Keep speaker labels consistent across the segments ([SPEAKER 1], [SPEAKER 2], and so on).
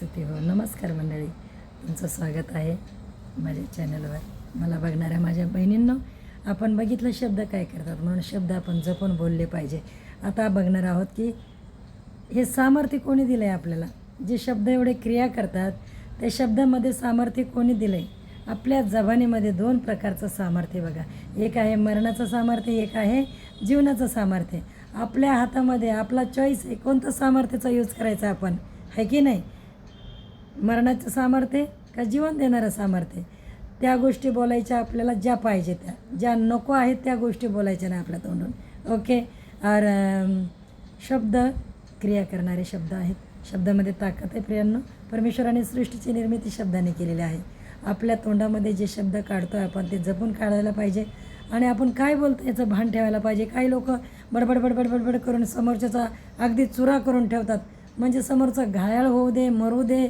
[SPEAKER 1] परिस्थिती हो. नमस्कार मंडळी, तुमचं स्वागत आहे माझ्या चॅनलवर. मला बघणाऱ्या माझ्या बहिणींनो, आपण बघितलं शब्द काय करतात, म्हणून शब्द आपण जपून बोलले पाहिजे. आता बघणार आहोत की हे सामर्थ्य कोणी दिलं आहे आपल्याला. जे शब्द एवढे क्रिया करतात त्या शब्दामध्ये सामर्थ्य कोणी दिलं आहे. आपल्या जबानीमध्ये दोन प्रकारचं सामर्थ्य बघा. एक आहे मरणाचं सामर्थ्य, एक आहे जीवनाचं सामर्थ्य. आपल्या हातामध्ये आपला चॉईस आहे कोणतं सामर्थ्याचा यूज करायचा आपण, आहे की नाही. मरणाचं सामर्थ्य का जीवन देणारं सामर्थ्य. त्या गोष्टी बोलायच्या आपल्याला ज्या पाहिजे त्या, ज्या नको आहेत त्या गोष्टी बोलायच्या नाही आपल्या तोंडून. ओके. और शब्द क्रिया करणारे शब्द आहेत. शब्दामध्ये ताकद आहे प्रियांनो. परमेश्वराने सृष्टीची निर्मिती शब्दाने केलेली आहे. आपल्या तोंडामध्ये जे शब्द काढतो आहे आपण ते जपून काढायला पाहिजे आणि आपण काय बोलतो याचं भान ठेवायला पाहिजे. काही लोक बडबड बडबड बडबड करून समोरच्याचा अगदी चुरा करून ठेवतात, म्हणजे समोरचं घायाळ होऊ दे मरू दे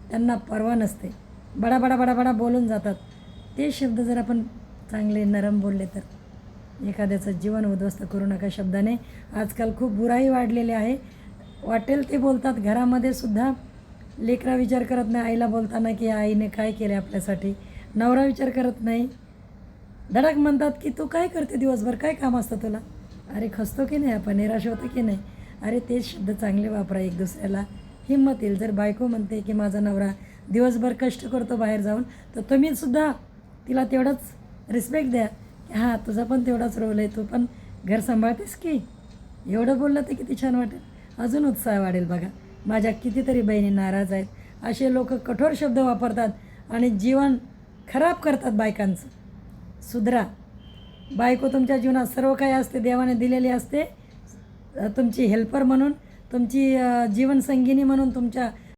[SPEAKER 1] त्यांना परवा नसते. बडा बडा बडा बडा बोलून जातात. ते शब्द जर आपण चांगले नरम बोलले तर एखाद्याचं जीवन उद्ध्वस्त करू नका शब्दाने. आजकाल खूप बुराई वाढलेली आहे. वाटेल ते बोलतात. घरामध्ये सुद्धा लेकरा विचार करत नाही आईला बोलताना की आईने काय केले आपल्यासाठी. नवरा विचार करत नाही. धडक म्हणतात की तू काय करते दिवसभर, काय काम असतं तुला. अरे खसतो की नाही आपण, निराश होतं की नाही. अरे तेच शब्द चांगले वापरा. एक दुसऱ्याला हिंमत येईल. जर बायको म्हणते की माझा नवरा दिवसभर कष्ट करतो बाहेर जाऊन, तर तुम्हीसुद्धा तिला तेवढंच रिस्पेक्ट द्या की हां तुझा पण तेवढाच रोल आहे, तू पण घर सांभाळतेस की. एवढं बोललं तर किती छान वाटेल, अजून उत्साह वाढेल. बघा माझ्या कितीतरी बहिणी नाराज आहेत. असे लोक कठोर शब्द वापरतात आणि जीवन खराब करतात बायकांचं. सुधरा. बायको तुमच्या जीवनात सर्व काही असते, देवाने दिलेली असते. तुमची हेल्पर म्हणून, तुमची जीवनसंगिनी म्हणून, तुमच्या